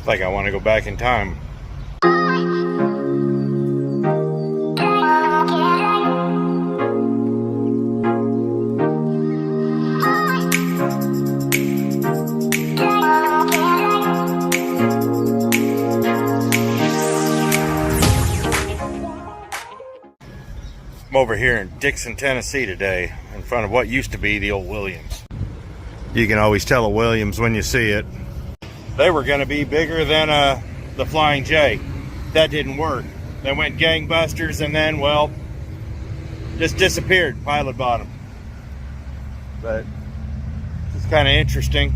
Like I want to go back in time. I'm over here in Dixon, Tennessee today, in front of what used to be the old Williams. You can always tell a Williams when you see it. They were going to be bigger than the Flying J. That didn't work. They went gangbusters and then, well, just disappeared. Pilot bottom. But it's kind of interesting.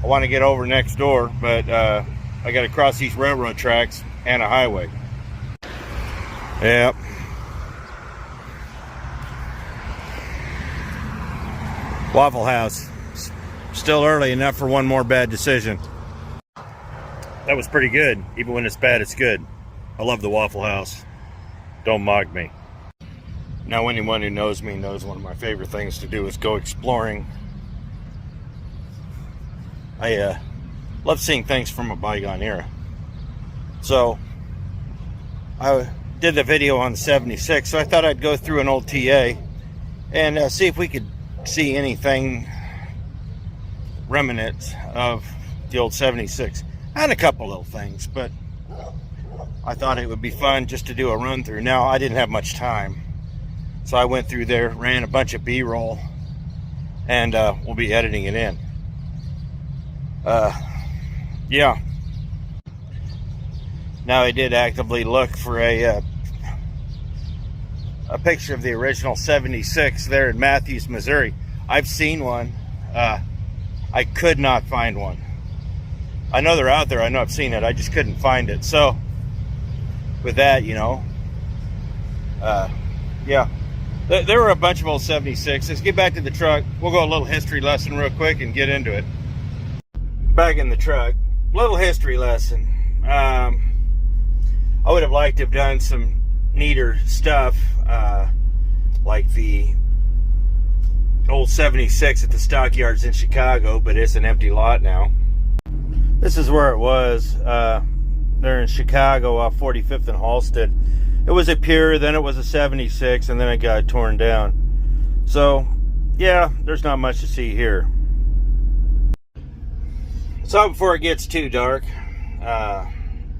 I want to get over next door, but I got to cross these railroad tracks and a highway. Yep. Waffle House. Still early enough for one more bad decision. That was pretty good. Even when it's bad, it's good. I love the Waffle House. Don't mock me. Now, anyone who knows me knows one of my favorite things to do is go exploring. I love seeing things from a bygone era. So, I did the video on the 76, so I thought I'd go through an old TA and see if we could see anything remnants of the old 76. And a couple little things, but I thought it would be fun just to do a run through. Now, I didn't have much time, so I went through there, ran a bunch of B-roll, and we'll be editing it in. Yeah. Now, I did actively look for a picture of the original 76 there in Matthews, Missouri. I've seen one. I could not find one. I know they're out there. I know I've seen it. I just couldn't find it. So, with that, you know, yeah. There were a bunch of old 76s. Let's get back to the truck. We'll go a little history lesson real quick and get into it. Back in the truck. Little history lesson. I would have liked to have done some neater stuff, like the old 76 at the Stockyards in Chicago, but it's an empty lot now. This is where it was. They're in Chicago off 45th and Halsted. It was a Pure, then it was a 76, and then it got torn down. So, yeah, there's not much to see here. So before it gets too dark,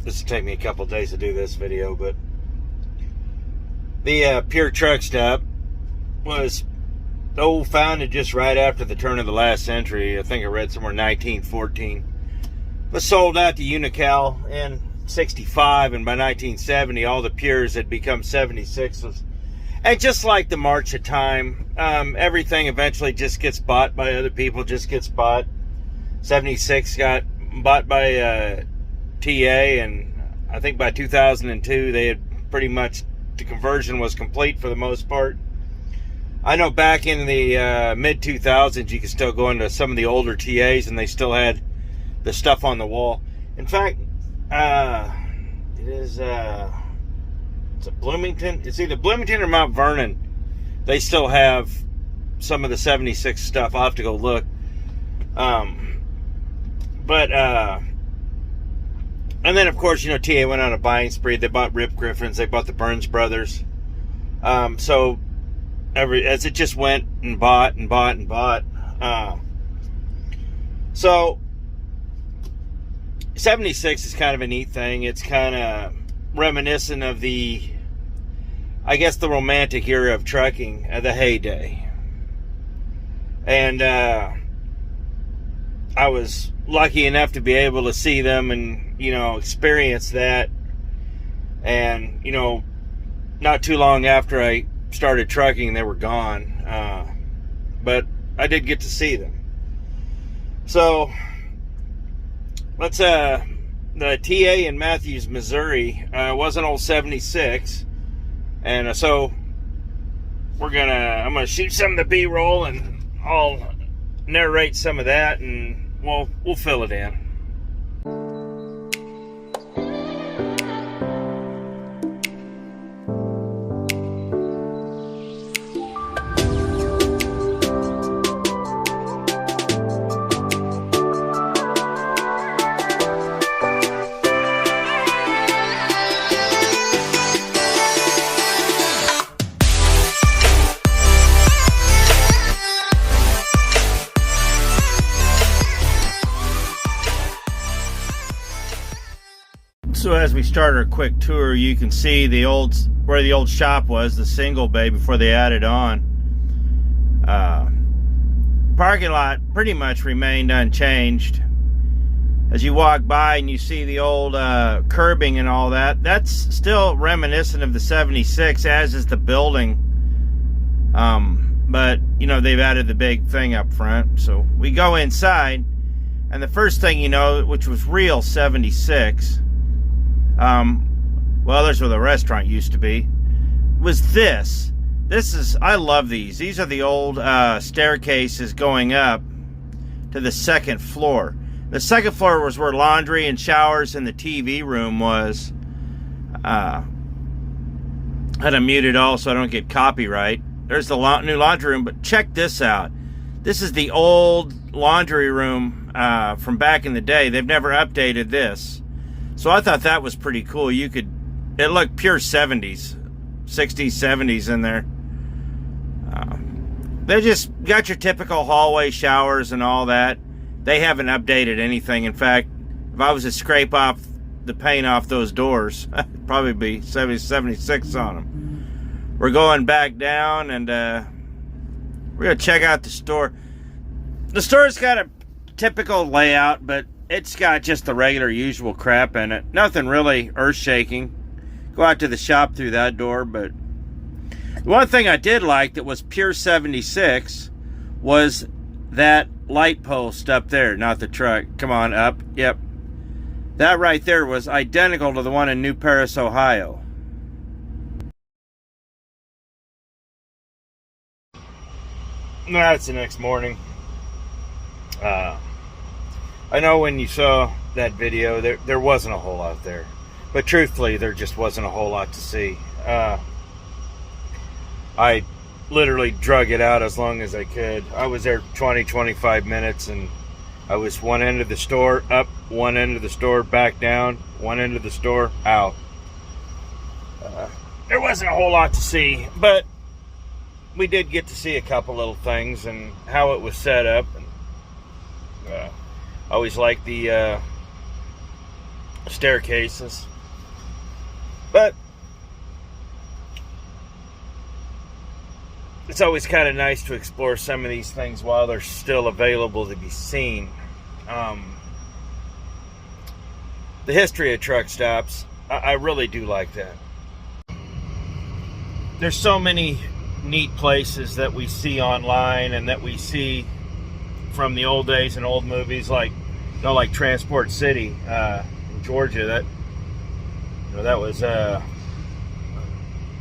this will take me a couple days to do this video, but the Pure truck stop was founded just right after the turn of the last century. I think I read somewhere 1914. Was sold out to Unocal in 65, and by 1970 all the Pures had become 76s. And just like the march of time, everything eventually just gets bought by other people, just gets bought. 76 got bought by TA, and I think by 2002 they had pretty much, the conversion was complete for the most part. I know back in the mid-2000s you could still go into some of the older TAs and they still had the stuff on the wall. In fact, it is it's a Bloomington. It's either Bloomington or Mount Vernon. They still have some of the 76 stuff. I'll have to go look. And then of course, you know, TA went on a buying spree. They bought Rip Griffins. They bought the Burns brothers. So as it just went and bought and bought and bought. So 76 is kind of a neat thing. It's kind of reminiscent of the, I guess, the romantic era of trucking, the heyday. And I was lucky enough to be able to see them and, you know, experience that. And, you know, not too long after I started trucking, they were gone. But I did get to see them. So let's the TA in Matthews, Missouri was an old 76, and so I'm gonna shoot some of the B-roll and I'll narrate some of that, and we'll fill it in. So as we start our quick tour, you can see where the old shop was, the single bay before they added on. Parking lot pretty much remained unchanged. As you walk by and you see the old curbing and all that, that's still reminiscent of the 76, as is the building. But, you know, they've added the big thing up front. So we go inside, and the first thing you know, which was real 76, well, there's where the restaurant used to be, was this. I love these. These are the old staircases going up to the second floor. The second floor was where laundry and showers and the TV room was. I had to mute it all so I don't get copyright. There's the new laundry room, but check this out. This is the old laundry room from back in the day. They've never updated this. So I thought that was pretty cool. It looked pure 70s, 60s, 70s in there. They just got your typical hallway showers and all that. They haven't updated anything. In fact, if I was to scrape off the paint off those doors, it'd probably be 70, 76 on them. We're going back down, and we're going to check out the store. The store's got a typical layout, but it's got just the regular usual crap in it. Nothing really earth-shaking. Go out to the shop through that door, but the one thing I did like that was pure 76 was that light post up there, not the truck. Come on, up. Yep. That right there was identical to the one in New Paris, Ohio. That's the next morning. I know when you saw that video, there wasn't a whole lot there. But truthfully, there just wasn't a whole lot to see. I literally drug it out as long as I could. I was there 20, 25 minutes, and I was one end of the store, up, one end of the store, back down, one end of the store, out. There wasn't a whole lot to see, but we did get to see a couple little things and how it was set up. And I always liked the staircases. But it's always kind of nice to explore some of these things while they're still available to be seen. The history of truck stops, I really do like that. There's so many neat places that we see online and that we see from the old days and old movies, like Transport City in Georgia. That was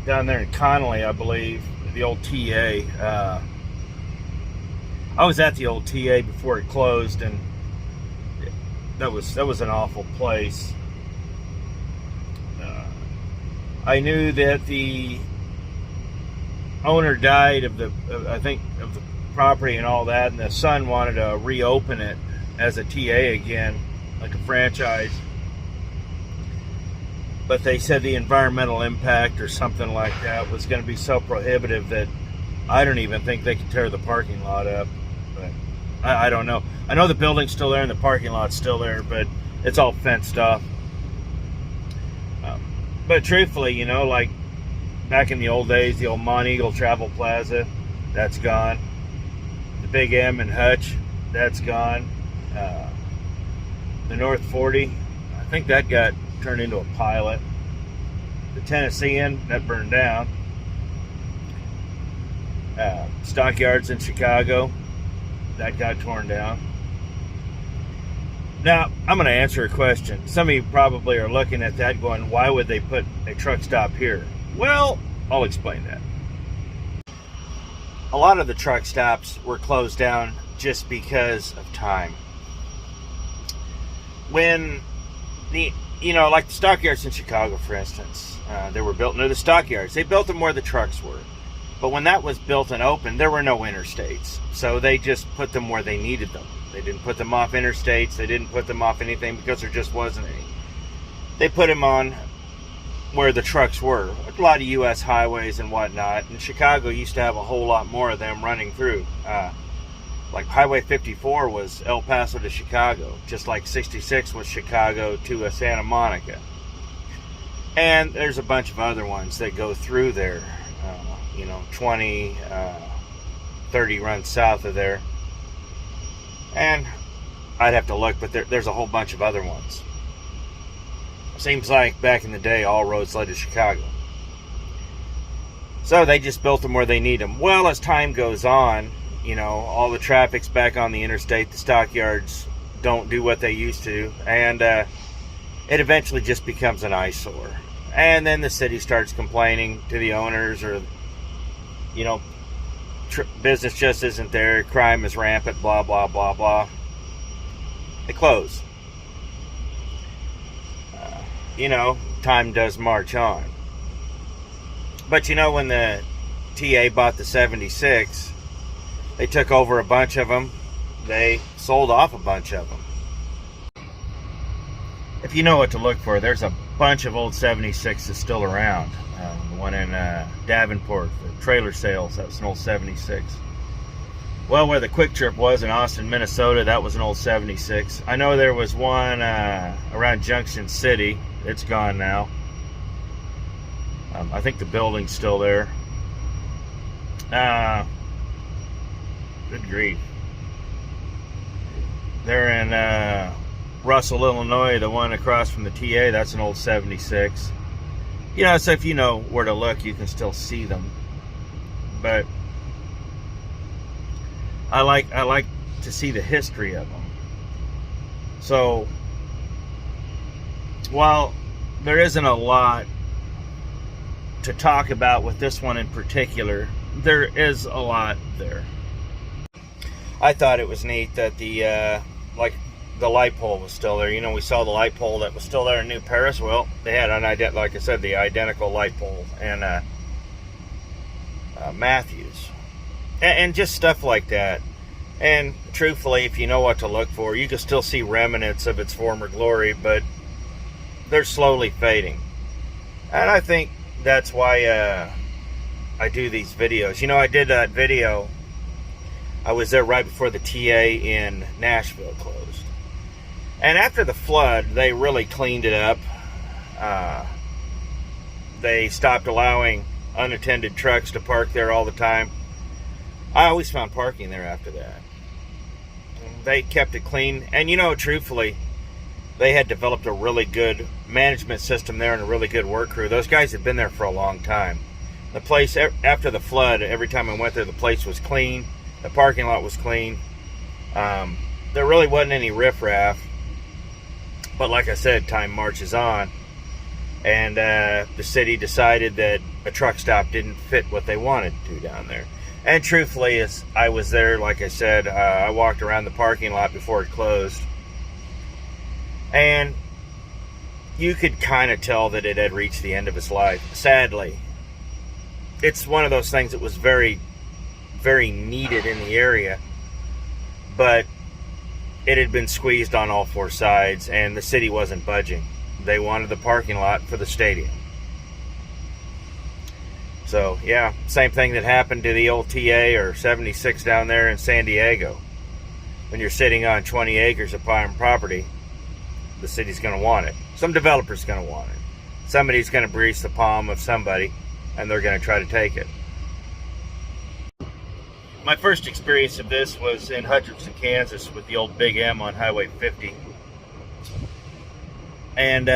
down there in Connolly, I believe. The old TA. I was at the old TA before it closed, and that was an awful place. I knew that the owner died of the property and all that, and the son wanted to reopen it as a TA again, like a franchise. But they said the environmental impact or something like that was going to be so prohibitive that I don't even think they could tear the parking lot up. But I don't know. I know the building's still there and the parking lot's still there, but it's all fenced off. But truthfully, like back in the old days, the old Monteagle Travel Plaza, that's gone. The Big M in Hutch, that's gone. The North 40, I think that got turned into a pilot. The Tennessean, that burned down. Stockyards in Chicago, that got torn down. Now, I'm going to answer a question. Some of you probably are looking at that going, why would they put a truck stop here? Well, I'll explain that. A lot of the truck stops were closed down just because of time. When like the Stockyards in Chicago, for instance, they were built near the Stockyards. They built them where the trucks were. But when that was built and open, there were no interstates. So they just put them where they needed them. They didn't put them off interstates. They didn't put them off anything because there just wasn't any. They put them on where the trucks were. A lot of U.S. highways and whatnot. And Chicago used to have a whole lot more of them running through. Like Highway 54 was El Paso to Chicago, just like 66 was Chicago to Santa Monica. And there's a bunch of other ones that go through there, 20, 30 runs south of there. And I'd have to look, but there's a whole bunch of other ones. Seems like back in the day, all roads led to Chicago. So they just built them where they need them. Well, as time goes on, all the traffic's back on the interstate. The stockyards don't do what they used to. And it eventually just becomes an eyesore. And then the city starts complaining to the owners, or, business just isn't there. Crime is rampant, blah, blah, blah, blah. They close. Time does march on. But when the TA bought the 76, they took over a bunch of them. They sold off a bunch of them. If you know what to look for, there's a bunch of old 76s still around. The one in Davenport, the trailer sales, that was an old 76. Well, where the Quick Trip was in Austin, Minnesota, that was an old 76. I know there was one around Junction City. It's gone now. I think the building's still there. Good grief. They're in Russell, Illinois, the one across from the TA. That's an old 76. So if you know where to look, you can still see them. But I like to see the history of them. So while there isn't a lot to talk about with this one in particular, there is a lot there. I thought it was neat that the light pole was still there. We saw the light pole that was still there in New Paris. Well, they had like I said, the identical light pole and Matthews, and just stuff like that. And truthfully, if you know what to look for, you can still see remnants of its former glory, but they're slowly fading. And I think that's why I do these videos. I did that video. I was there right before the TA in Nashville closed. And after the flood, they really cleaned it up. They stopped allowing unattended trucks to park there all the time. I always found parking there after that. They kept it clean. And truthfully, they had developed a really good management system there and a really good work crew. Those guys had been there for a long time. The place, after the flood, every time I went there, the place was clean. The parking lot was clean. There really wasn't any riffraff. But like I said, time marches on. And the city decided that a truck stop didn't fit what they wanted to down there. And truthfully, as I was there, like I said, I walked around the parking lot before it closed. And you could kind of tell that it had reached the end of its life. Sadly, it's one of those things that was very, very needed in the area. But it had been squeezed on all four sides, and the city wasn't budging. They wanted the parking lot for the stadium. So, yeah, same thing that happened to the old TA or 76 down there in San Diego. When you're sitting on 20 acres of prime property, the city's going to want it. Some developer's going to want it. Somebody's going to grease the palm of somebody, and they're going to try to take it. My first experience of this was in Hutson, Kansas with the old Big M on Highway 50. And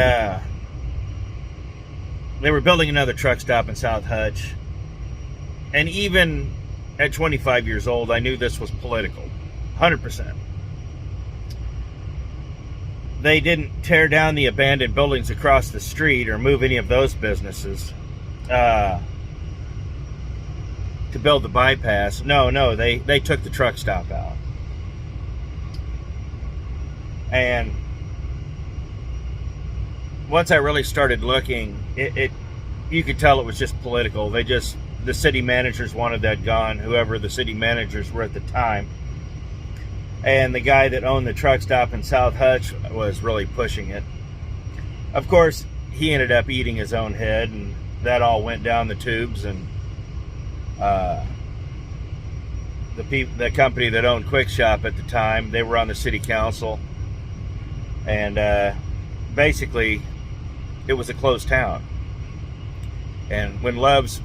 they were building another truck stop in South Hutch. And even at 25 years old, I knew this was political. 100%. They didn't tear down the abandoned buildings across the street or move any of those businesses to build the bypass. No, they took the truck stop out. And once I really started looking, you could tell it was just political. The city managers wanted that gone, whoever the city managers were at the time. And the guy that owned the truck stop in South Hutch was really pushing it. Of course, he ended up eating his own head, and that all went down the tubes. And the company that owned Quick Shop at the time, they were on the city council. And basically, it was a closed town. And when Love's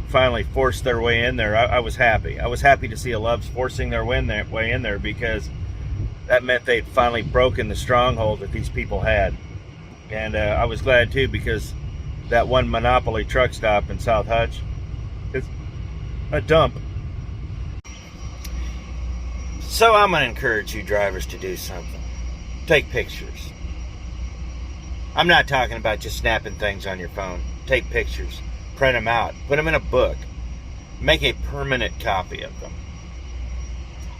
finally forced their way in there, I was happy. I was happy to see a Love's forcing their way in there, because that meant they'd finally broken the stronghold that these people had. And I was glad too, because that one monopoly truck stop in South Hutch is a dump. So I'm going to encourage you drivers to do something. Take pictures. I'm not talking about just snapping things on your phone. Take pictures. Print them out. Put them in a book. Make a permanent copy of them.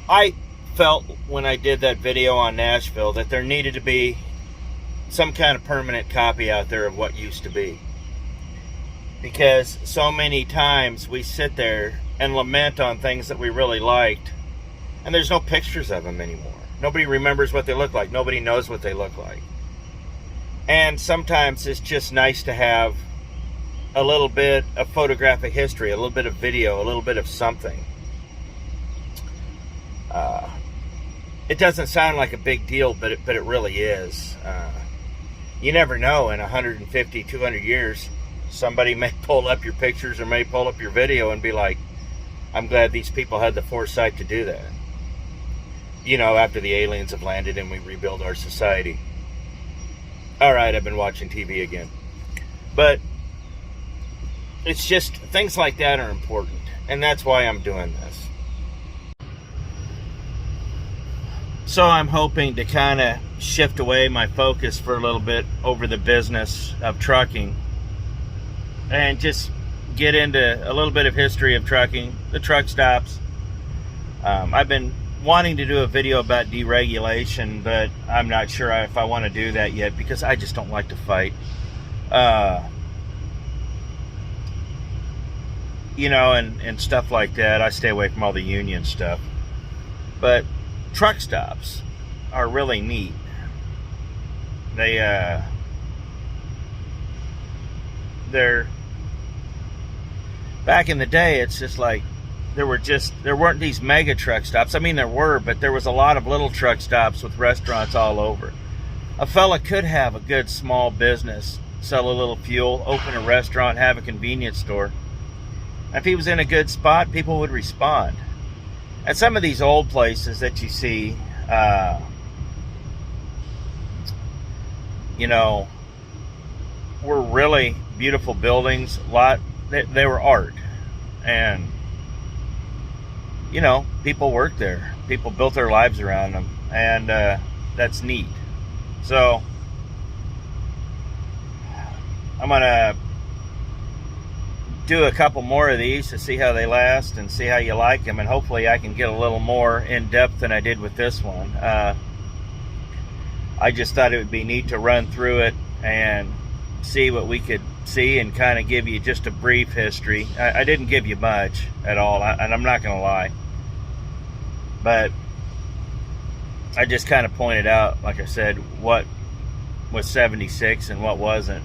I felt when I did that video on Nashville that there needed to be some kind of permanent copy out there of what used to be. Because so many times we sit there and lament on things that we really liked, and there's no pictures of them anymore. Nobody remembers what they look like. Nobody knows what they look like. And sometimes it's just nice to have a little bit of photographic history, a little bit of video, a little bit of something. It doesn't sound like a big deal, but it really is. You never know, in 150, 200 years, somebody may pull up your pictures or may pull up your video and be like, I'm glad these people had the foresight to do that. You know, after the aliens have landed and we rebuild our society. All right, I've been watching TV again. But it's just, things like that are important. And that's why I'm doing this. So I'm hoping to kind of shift away my focus for a little bit over the business of trucking. And just get into a little bit of history of trucking, the truck stops. I've been wanting to do a video about deregulation, but I'm not sure if I want to do that yet, because I just don't like to fight. You know, and stuff like that. I stay away from all the union stuff. But truck stops are really neat. They're back in the day, it's just like there weren't these mega truck stops. I mean, there were, but there was a lot of little truck stops with restaurants all over. A fella could have a good small business, sell a little fuel, open a restaurant, have a convenience store. If he was in a good spot, people would respond. And some of these old places that you see, you know, were really beautiful buildings. They were art. And, you know, people worked there. People built their lives around them. And that's neat. So, I'm going to do a couple more of these to see how they last and see how you like them, and hopefully I can get a little more in depth than I did with this one. I just thought it would be neat to run through it and see what we could see and kind of give you just a brief history. I didn't give you much at all, and I'm not going to lie, but I just kind of pointed out, like I said, what was 76 and what wasn't.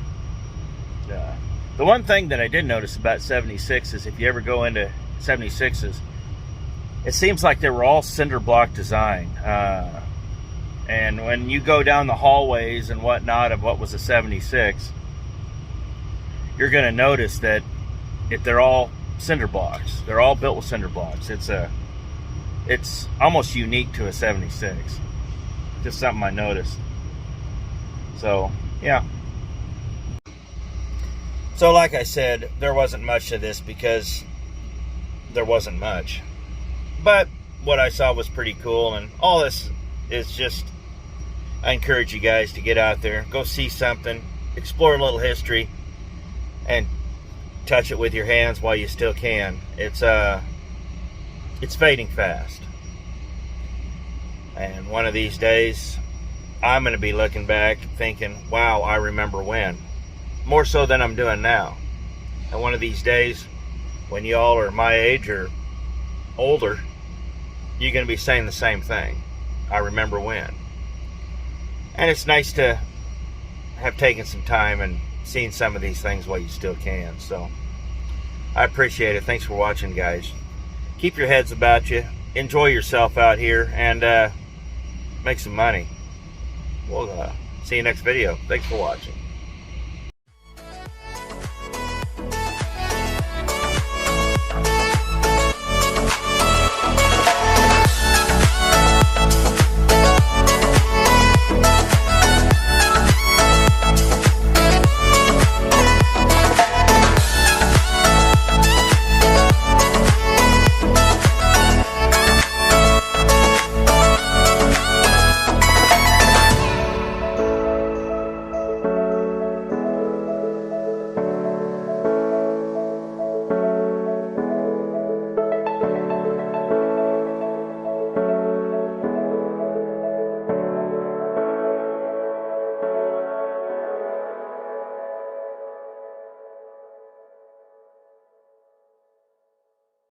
The one thing that I did notice about 76 is if you ever go into 76s, it seems like they were all cinder block design. And when you go down the hallways and whatnot of what was a 76, you're going to notice that they're all cinder blocks. They're all built with cinder blocks. It's almost unique to a 76. Just something I noticed. So, yeah. So like I said, there wasn't much to this because there wasn't much. But what I saw was pretty cool, and all this is just, I encourage you guys to get out there, go see something, explore a little history, and touch it with your hands while you still can. It's fading fast. And one of these days, I'm going to be looking back thinking, wow, I remember when. More so than I'm doing now. And one of these days, when y'all are my age or older, you're going to be saying the same thing. I remember when. And it's nice to have taken some time and seen some of these things while you still can. So, I appreciate it. Thanks for watching, guys. Keep your heads about you. Enjoy yourself out here and make some money. We'll see you next video. Thanks for watching.